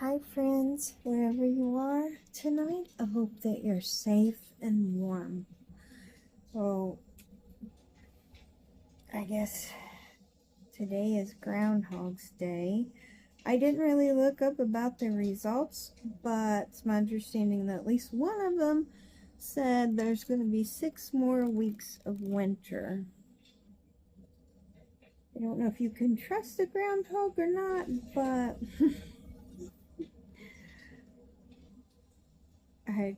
Hi friends, wherever you are tonight, I hope that you're safe and warm. So, I guess today is Groundhog's Day. I didn't really look up about the results, but it's my understanding that at least one of them said there's going to be 6 more weeks of winter. I don't know if you can trust a groundhog or not, but I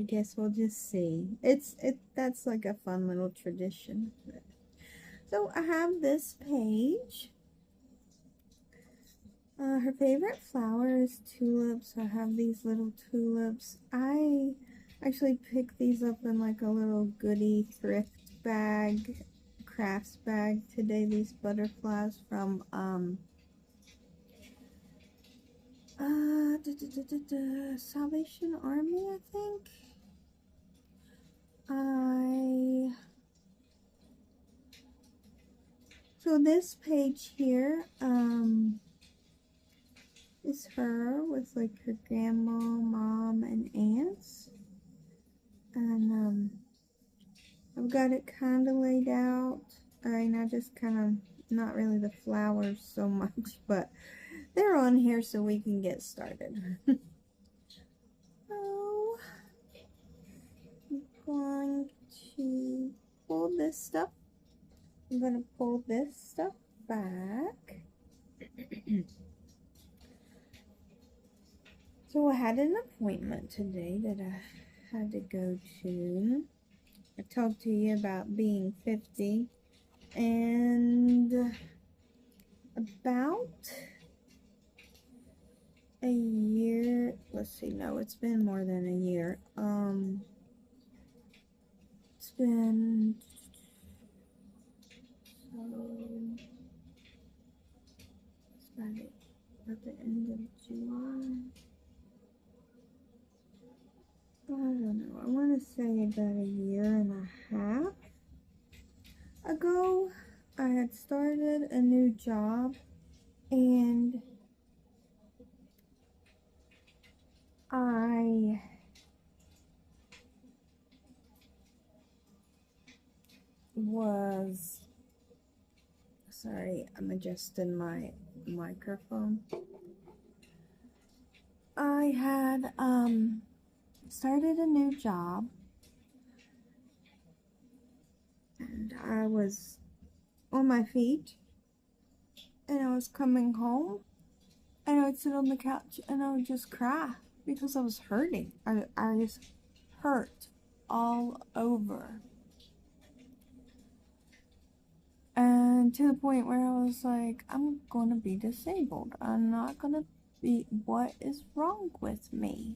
guess we'll just see. That's like a fun little tradition. So I have this page. Her favorite flower is tulips. So I have these little tulips. I actually picked these up in like a little goodie thrift bag, crafts bag today. These butterflies from Salvation Army, I think. So this page here, is her with like her grandma, mom, and aunts. And I've got it kind of laid out. Alright, now just kind of, not really the flowers so much, but they're on here so we can get started. So, I'm going to pull this stuff. I'm going to pull this stuff back. So I had an appointment today that I had to go to. I talked to you about being 50, and about a year, let's see, no, it's been more than a year. It's been, so, it's about the end of July. I don't know, I want to say about a year and a half ago, I had started a new job, and I was, sorry, I'm adjusting my microphone. I had started a new job, and I was on my feet, and I was coming home, and I would sit on the couch and I would just cry because I was hurting. I was hurt all over. And to the point where I was like, I'm gonna be disabled. I'm not gonna be, what is wrong with me?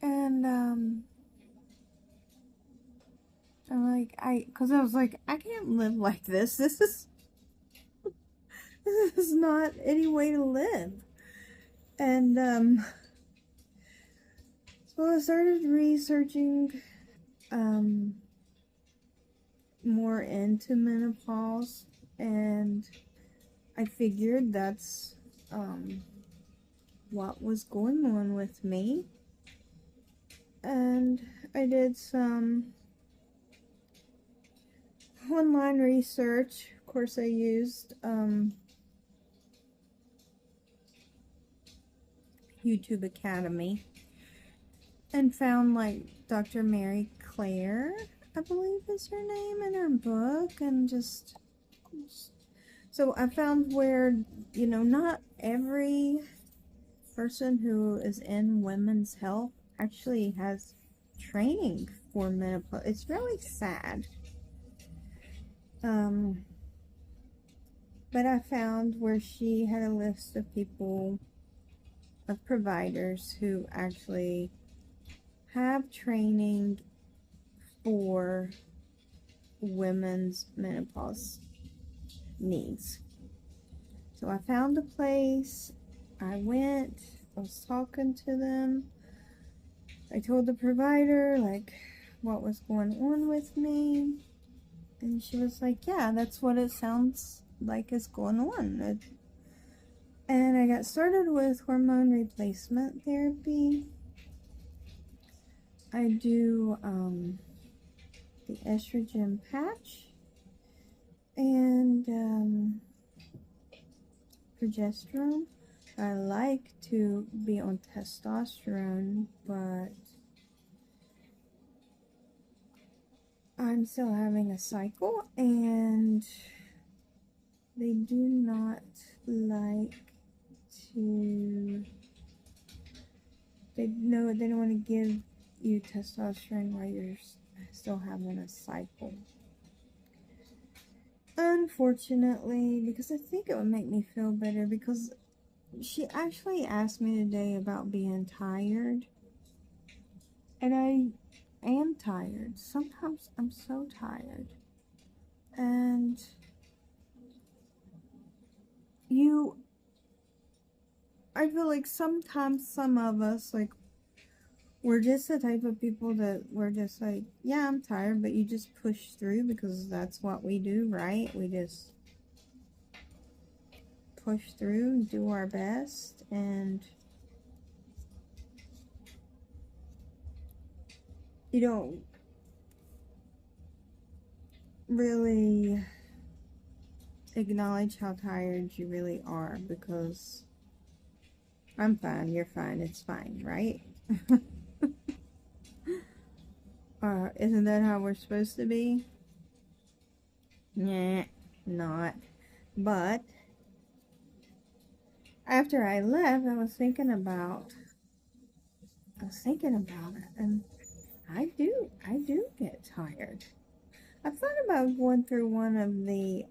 And I'm like, cause I was like, I can't live like this. This is not any way to live. And so I started researching more into menopause, and I figured that's what was going on with me. And I did some online research. Of course, I used YouTube Academy and found like Dr. Mary Claire, I believe is her name, in her book, and just so I found where, you know, not every person who is in women's health actually has training for menopause. It's really sad. But I found where she had a list of people, of providers who actually have training for women's menopause needs. So I found a place, I went, I was talking to them, I told the provider like what was going on with me, and she was like, yeah, that's what it sounds like is going on. And I got started with hormone replacement therapy. I do the estrogen patch and progesterone. I like to be on testosterone, but I'm still having a cycle, and they do not like to, they don't want to give you testosterone while you're still having a cycle. Unfortunately, because I think it would make me feel better, because she actually asked me today about being tired, and I am tired. Sometimes I'm so tired, and I feel like sometimes some of us, like, we're just the type of people that we're just like, yeah, I'm tired, but you just push through because that's what we do, right? We just push through, do our best, and you don't really acknowledge how tired you really are, because I'm fine, you're fine, it's fine, right? Isn't that how we're supposed to be? Nah, not. But after I left, I was thinking about it, and I do get tired. I thought about going through one of the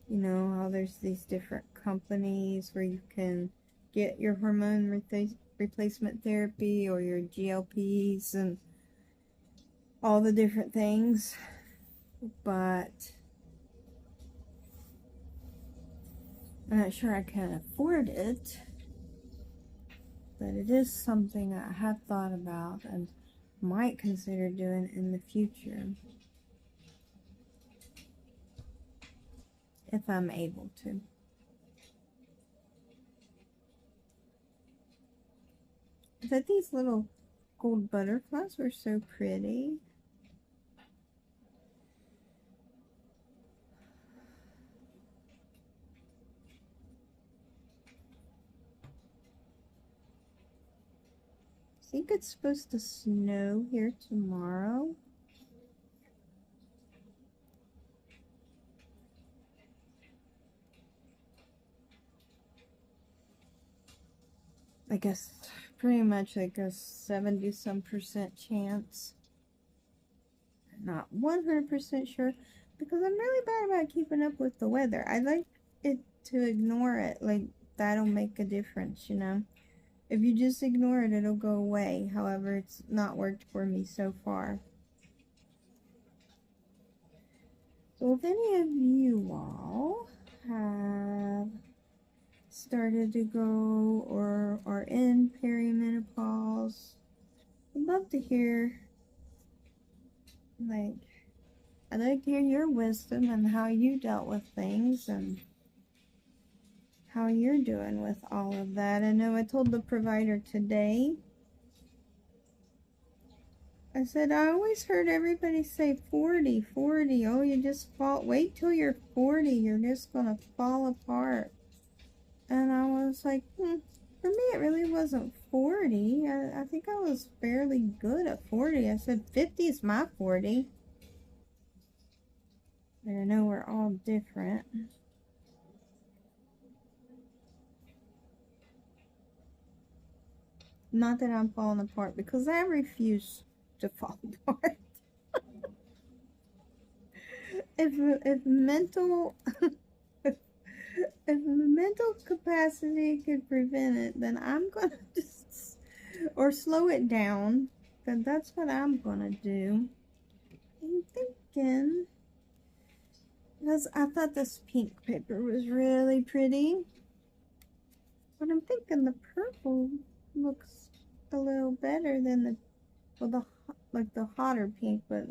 you know how there's these different companies where you can get your hormone replacement therapy, or your GLPs and all the different things, but I'm not sure I can afford it. But it is something I have thought about and might consider doing in the future, if I'm able to. But these little gold butterflies were so pretty. I think it's supposed to snow here tomorrow. I guess pretty much like a 70-some% chance. Not 100% sure, because I'm really bad about keeping up with the weather. I like it to ignore it, like that'll make a difference, you know. If you just ignore it, it'll go away. However, it's not worked for me so far. So if any of you all have started to go or are in perimenopause, I'd love to hear, like, I'd like to hear your wisdom and how you dealt with things and how you're doing with all of that. I know I told the provider today, I said, I always heard everybody say 40, 40. Oh, you just wait till you're 40. You're just going to fall apart. And I was like, for me, it really wasn't 40. I think I was fairly good at 40. I said 50 is my 40. But I know we're all different. Not that I'm falling apart, because I refuse to fall apart. if mental if mental capacity could prevent it, then I'm gonna just, or slow it down, then that's what I'm gonna do. I'm thinking, because I thought this pink paper was really pretty, but I'm thinking the purple looks a little better than the like the hotter pink, but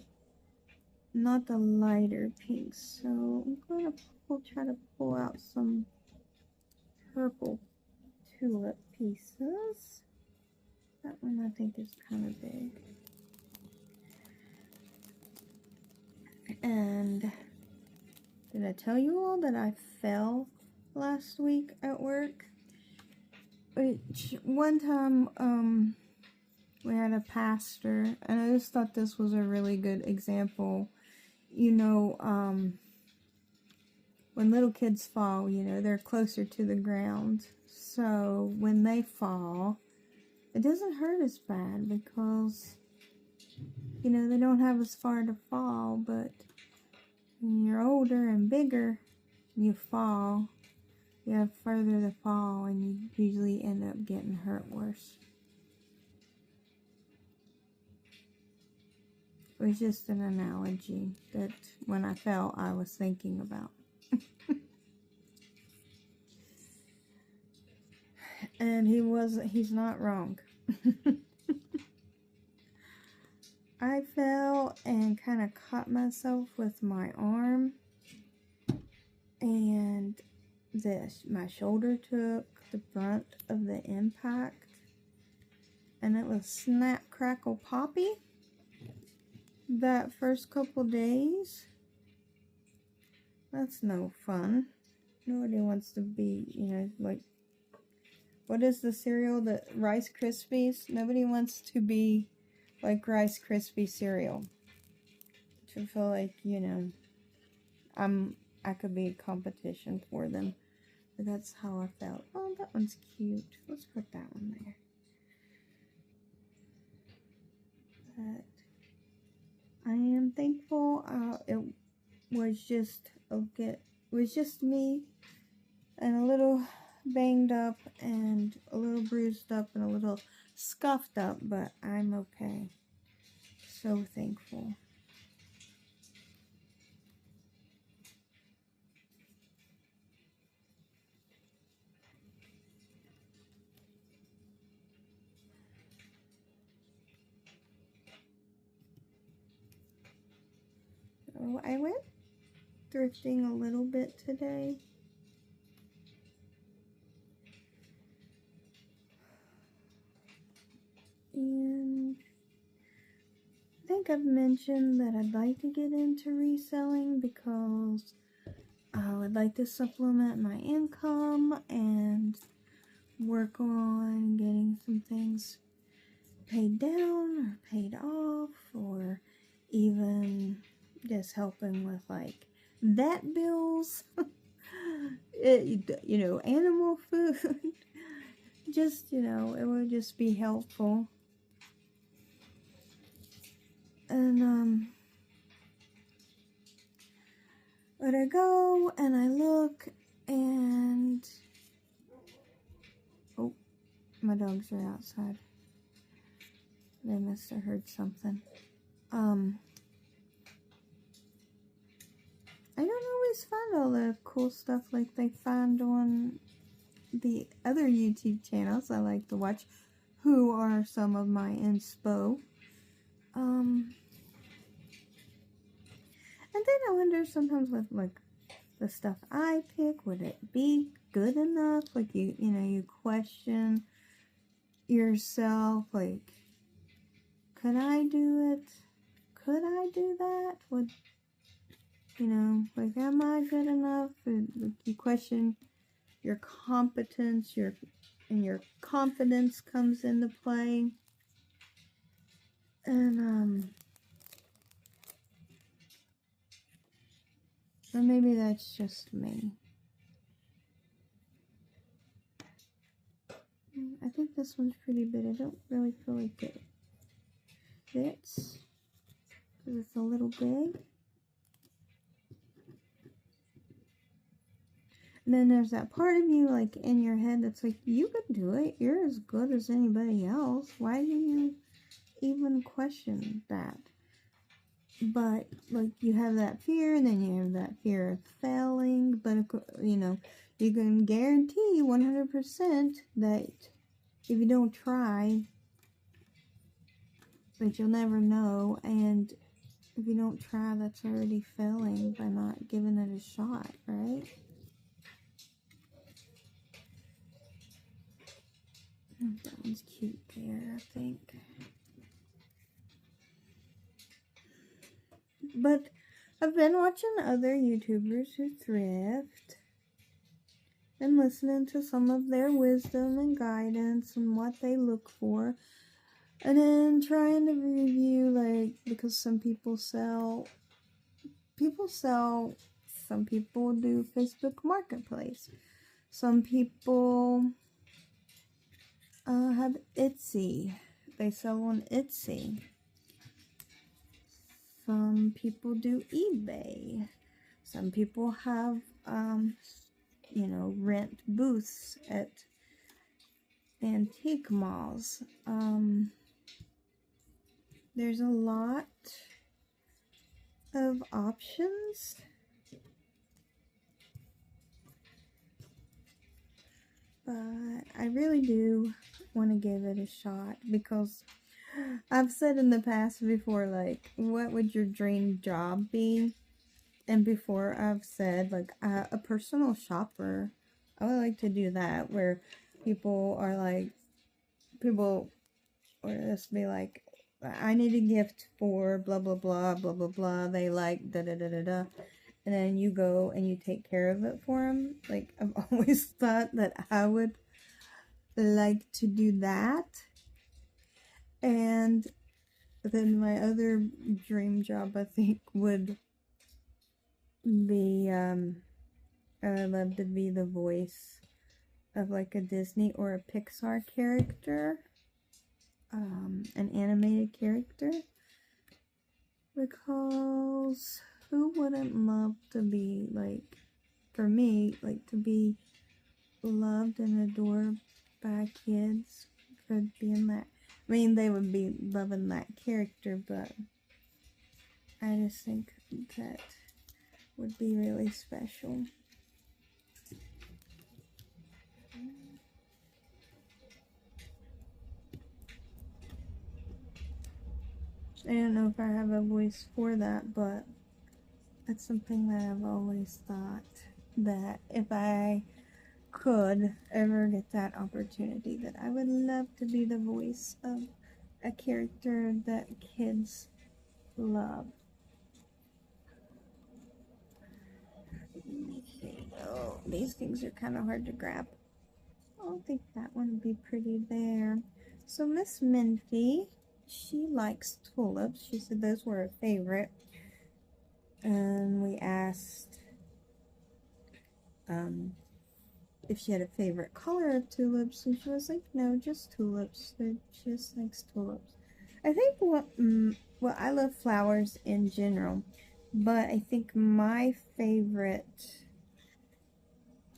not the lighter pink. So I'm gonna try to pull out some purple tulip pieces. That one I think is kind of big. And did I tell you all that I fell last week at work? Which one time we had a pastor, and I just thought this was a really good example. You know, when little kids fall, you know, they're closer to the ground. So when they fall, it doesn't hurt as bad because, you know, they don't have as far to fall. But when you're older and bigger, you fall, you have further to fall, and you usually end up getting hurt worse. It was just an analogy that when I fell, I was thinking about. And he's not wrong. I fell and kind of caught myself with my arm, and my shoulder took the brunt of the impact, and it was snap, crackle, poppy. That first couple days, that's no fun. Nobody wants to be, you know, like, what is the cereal? The Rice Krispies? Nobody wants to be like Rice Krispie cereal. To feel like, you know, I could be competition for them. But that's how I felt. Oh, that one's cute. Let's put that one there. But I am thankful. It was just okay. It was just me, and a little banged up, and a little bruised up, and a little scuffed up. But I'm okay. So thankful. So I went thrifting a little bit today. And I think I've mentioned that I'd like to get into reselling because I would like to supplement my income and work on getting some things paid down or paid off, or even just helping with like vet bills, you know, animal food. Just, you know, it would just be helpful. And but I go and I look, and oh, my dogs are outside. They must have heard something. I don't always find all the cool stuff like they find on the other YouTube channels I like to watch, who are some of my inspo. And then I wonder sometimes with like the stuff I pick, would it be good enough? Like you know, you question yourself, like, could I do it? Could I do that? Would, you know, like, am I good enough? And you question your competence, and your confidence comes into play. And or maybe that's just me. I think this one's pretty big. I don't really feel like it fits because it's a little big. And then there's that part of you, like, in your head that's like, you could do it. You're as good as anybody else. Why do you even question that? But, like, you have that fear, and then you have that fear of failing. But, you know, you can guarantee 100% that if you don't try, But you'll never know, and if you don't try, that's already failing by not giving it a shot, right? Oh, that one's cute there, I think. But I've been watching other YouTubers who thrift and listening to some of their wisdom and guidance and what they look for. And then trying to review, like, because some people sell, some people do Facebook Marketplace. Some people have Etsy. They sell on Etsy. Some people do eBay. Some people have, rent booths at antique malls. There's a lot of options. But I really do want to give it a shot because I've said in the past before, like, what would your dream job be? And before I've said, like, a personal shopper. I would like to do that where people or just be like, I need a gift for blah, blah, blah, blah, blah, blah. They like da, da, da, da, da. And then you go and you take care of it for them. Like, I've always thought that I would like to do that. And then my other dream job, I think, would be, I would love to be the voice of, like, a Disney or a Pixar character. An animated character. Because who wouldn't love to be, like, for me, like, to be loved and adored by kids for being that. I mean, they would be loving that character, but I just think that would be really special. I don't know if I have a voice for that, but that's something that I've always thought that if I could ever get that opportunity, that I would love to be the voice of a character that kids love. Let me see. Oh, these things are kind of hard to grab. I don't think that one would be pretty there. So Miss Minty, she likes tulips. She said those were her favorite. And we asked if she had a favorite color of tulips, and she was like, no, just tulips. She just likes tulips. I think well, I love flowers in general, but I think my favorite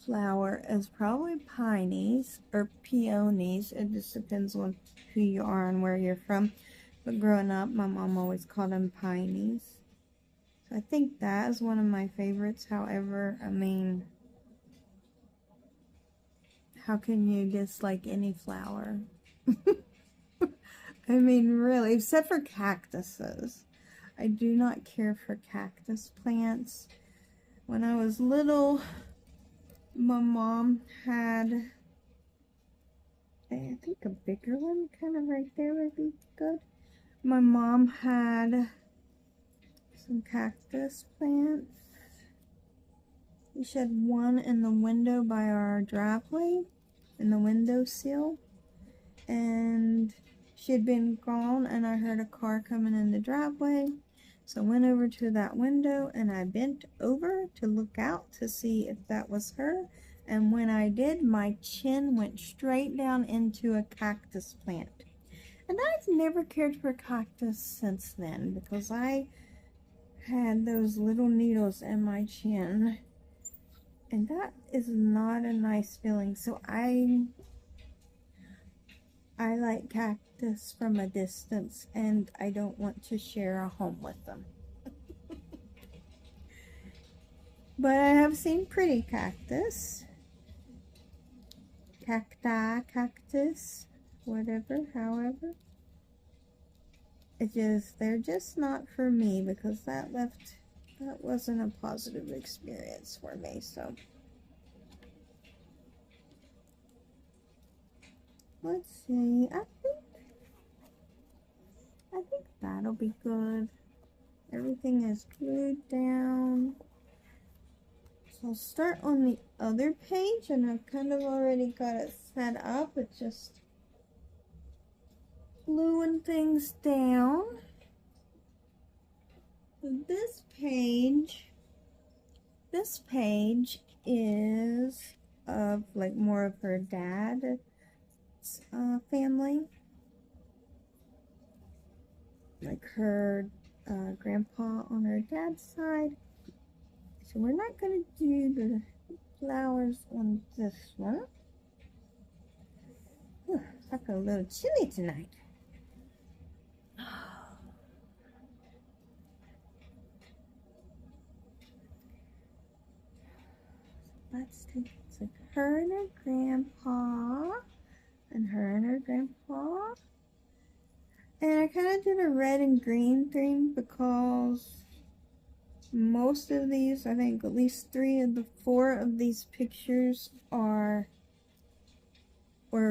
flower is probably peonies or peonies. It just depends on who you are and where you're from. But growing up, my mom always called them peonies. So I think that is one of my favorites. However, I mean, how can you dislike any flower? I mean, really, except for cactuses. I do not care for cactus plants. When I was little, my mom had, I think a bigger one kind of right there would be good. My mom had some cactus plants. She had one in the window by our driveway, in the windowsill, and she had been gone, and I heard a car coming in the driveway, so I went over to that window, and I bent over to look out to see if that was her, and when I did, my chin went straight down into a cactus plant, and I've never cared for cactus since then, because I had those little needles in my chin. And that is not a nice feeling. So I like cactus from a distance, and I don't want to share a home with them. But I have seen pretty cactus. Cacti, cactus, whatever, however. they're just not for me, because that wasn't a positive experience for me. So let's see. I think that'll be good. Everything is glued down. So I'll start on the other page, and I've kind of already got it set up. It's just gluing things down. This page is of like more of her dad's family, like her grandpa on her dad's side. So we're not going to do the flowers on this one. Whew, it's like a little chilly tonight. Let's take it's like her and her grandpa, and her and her grandpa. And I kind of did a red and green theme because most of these, I think at least 3 of the 4 of these pictures were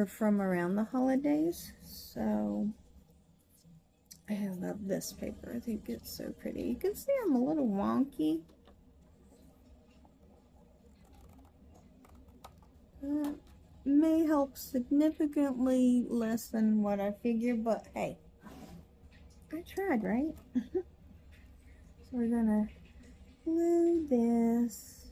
from around the holidays. So I love this paper. I think it's so pretty. You can see I'm a little wonky. May help significantly less than what I figured, but hey, I tried, right? So we're gonna glue this.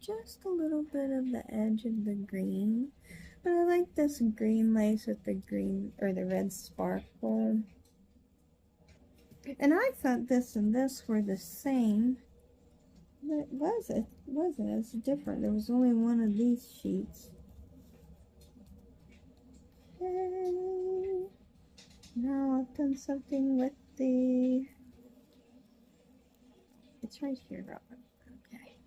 Just a little bit of the edge of the green. But I like this green lace with the green or the red sparkle. And I thought this and this were the same. But it wasn't. It's different. There was only one of these sheets. Okay. Now I've done something with the... It's right here, Robert. Okay.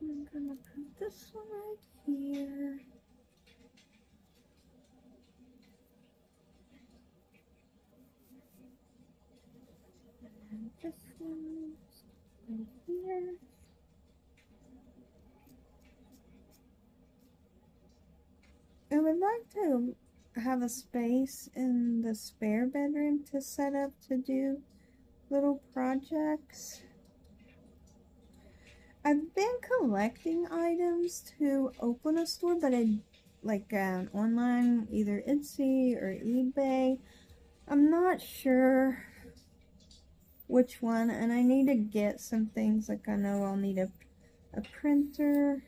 I'm gonna put this one right here. And this one right here. I would like to have a space in the spare bedroom to set up to do little projects. I've been collecting items to open a store, but like online, either Etsy or eBay. I'm not sure which one, and I need to get some things. Like I know I'll need a printer,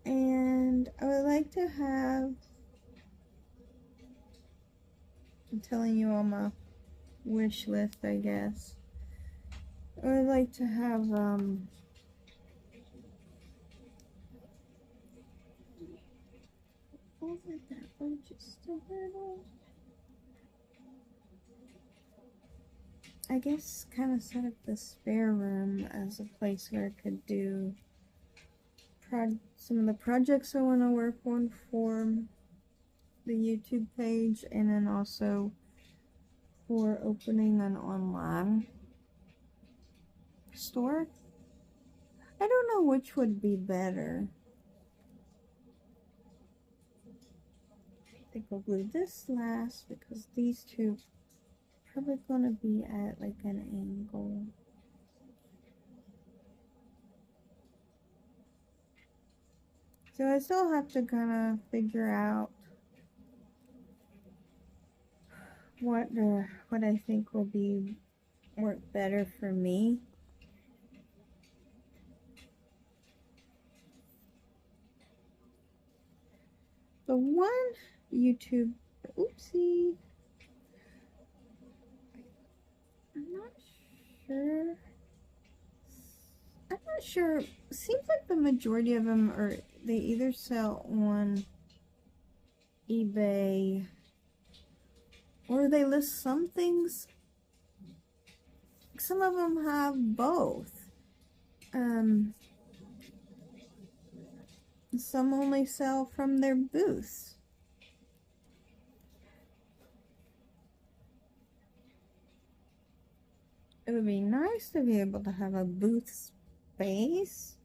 and I would like to have, I'm telling you on my wish list, I guess. I would like to have over that way just a little. I guess kind of set up the spare room as a place where I could do some of the projects I want to work on for the YouTube page, and then also for opening an online store. I don't know which would be better. I think I'll glue this last because these two are probably going to be at like an angle. So I still have to kind of figure out what I think will work better for me. The one YouTube, oopsie, I'm not sure. I'm not sure. Seems like the majority of them are, they either sell on eBay or they list some things. Some of them have both. Some only sell from their booths. It would be nice to be able to have a booth space.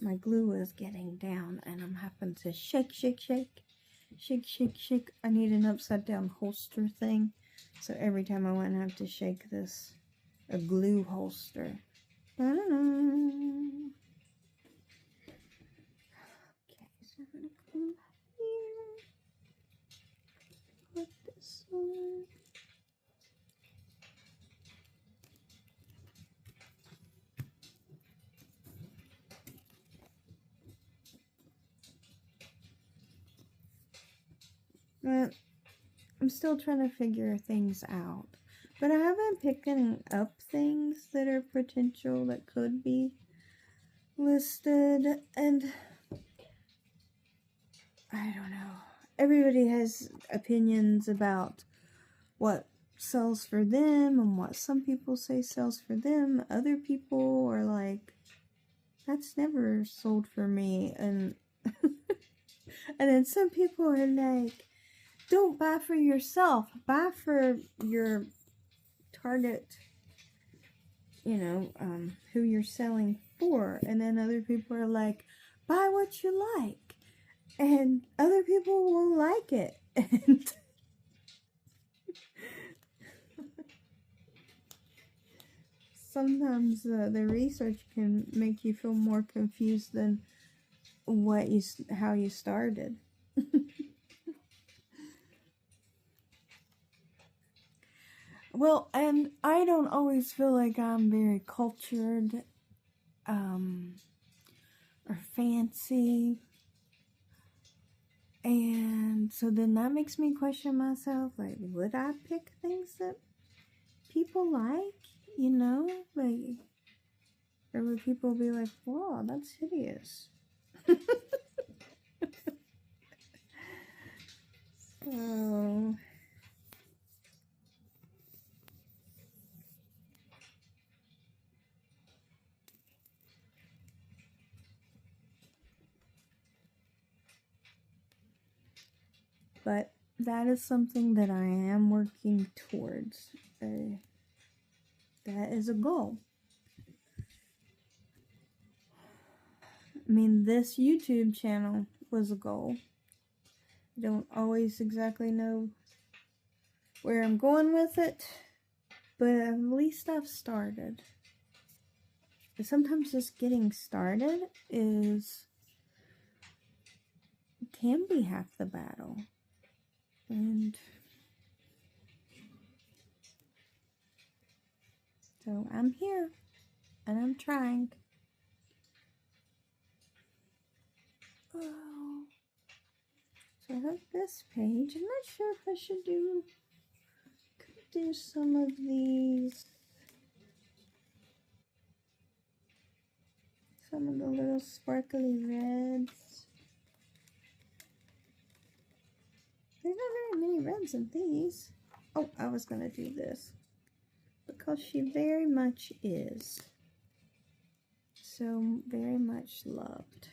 My glue is getting down and I'm having to shake, shake, shake. Shake, shake, shake. I need an upside down holster thing. So every time I went, I have to shake this, a glue holster. Okay, so I'm gonna come here. Put this on. But I'm still trying to figure things out. But I have been picking up things that are potential that could be listed, and I don't know. Everybody has opinions about what sells for them and what some people say sells for them. Other people are like, that's never sold for me. And and then some people are like, don't buy for yourself, buy for your target, you know, who you're selling for. And then other people are like, buy what you like, and other people will like it. And sometimes the research can make you feel more confused than how you started. Well, and I don't always feel like I'm very cultured, or fancy. And so then that makes me question myself, like, would I pick things that people like, you know? Like, or would people be like, wow, that's hideous? So, but that is something that I am working towards. That is a goal. I mean, this YouTube channel was a goal. I don't always exactly know where I'm going with it, but at least I've started. But sometimes just getting started can be half the battle. And so I'm here and I'm trying. Oh, so I have this page. I'm not sure if I should do some of these, some of the little sparkly reds. There's not very many reds in these. Oh, I was gonna do this because she very much is so very much loved.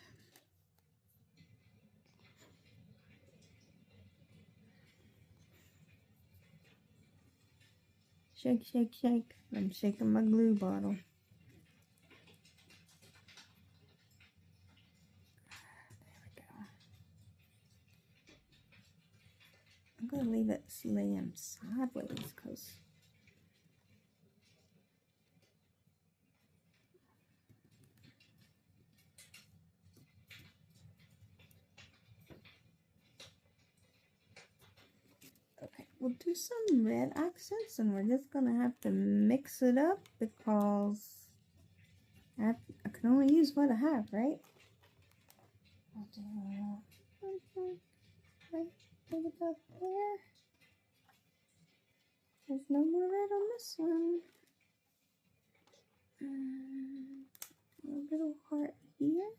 Shake, shake, shake. I'm shaking my glue bottle. There we go. I'm going to leave it laying sideways because okay, we'll do some red accents and we're just going to have to mix it up because I can only use what I have, right? up there. There's no more red on this one. A little heart here.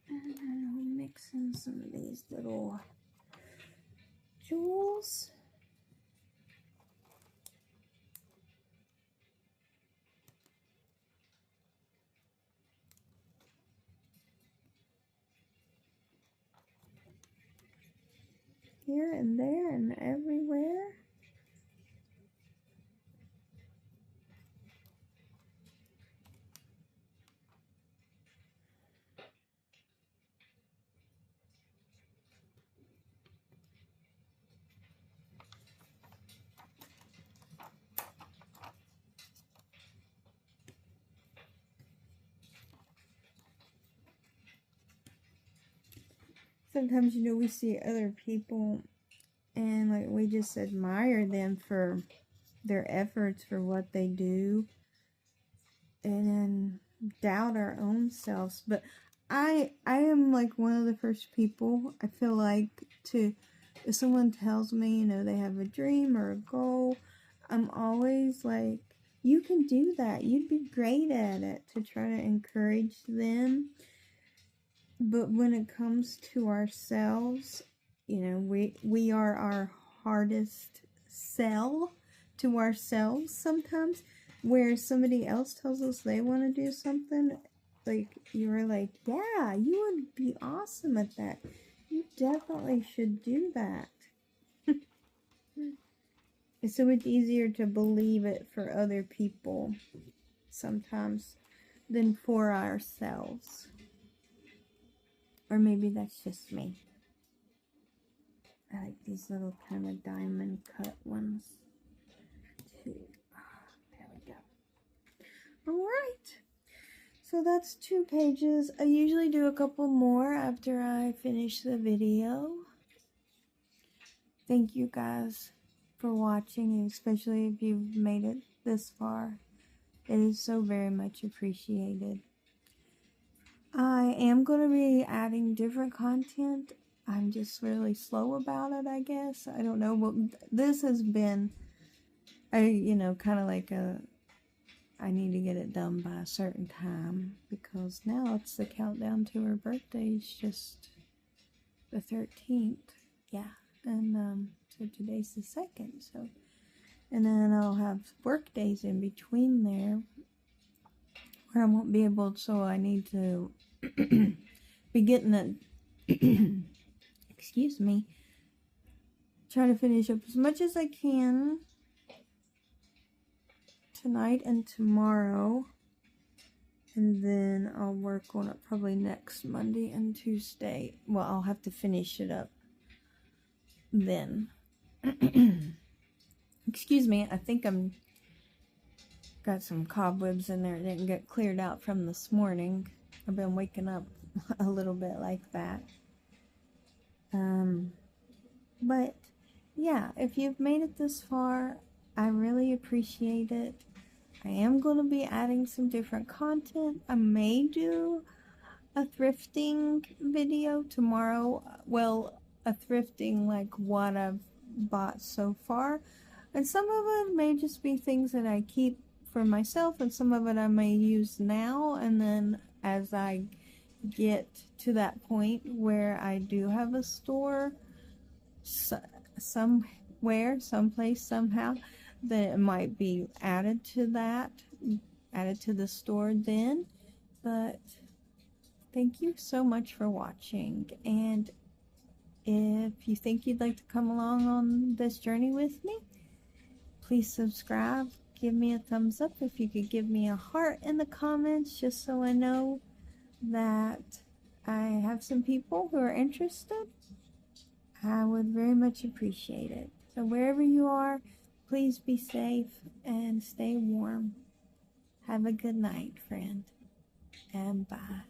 And then I'll mix in some of these little jewels. Here and there and everywhere. Sometimes, you know, we see other people and like we just admire them for their efforts, for what they do, and then doubt our own selves. But I am like one of the first people, I feel like, to, if someone tells me, you know, they have a dream or a goal, I'm always like, you can do that, you'd be great at it, to try to encourage them. But when it comes to ourselves, you know, we are our hardest sell to ourselves sometimes, where somebody else tells us they want to do something, like, you're like, yeah, you would be awesome at that. You definitely should do that. It's so much easier to believe it for other people sometimes than for ourselves. Or maybe that's just me. I like these little kind of diamond cut ones too. There we go. Alright. So that's 2 pages. I usually do a couple more after I finish the video. Thank you guys for watching, especially if you've made it this far. It is so very much appreciated. I am going to be adding different content. I'm just really slow about it, I guess. I don't know. Well, this has been, you know, kind of like I need to get it done by a certain time, because now it's the countdown to her birthday. It's just the 13th. Yeah. And so today's the 2nd. So, and then I'll have work days in between there where I won't be able, so I need to be getting it, excuse me, try to finish up as much as I can tonight and tomorrow, and then I'll work on it probably next Monday and Tuesday. Well, I'll have to finish it up then. Excuse me, I think I'm got some cobwebs in there that didn't get cleared out from this morning. I've been waking up a little bit like that. But yeah, if you've made it this far, I really appreciate it. I am going to be adding some different content. I may do a thrifting video tomorrow. Well, a thrifting like what I've bought so far. And some of it may just be things that I keep for myself, and some of it I may use now, and then as I get to that point where I do have a store somewhere, someplace, somehow, that it might be added to that, added to the store then. But thank you so much for watching, and if you think you'd like to come along on this journey with me, please subscribe. Give me a thumbs up. If you could give me a heart in the comments, just so I know that I have some people who are interested, I would very much appreciate it. So wherever you are, please be safe and stay warm. Have a good night, friend, and bye.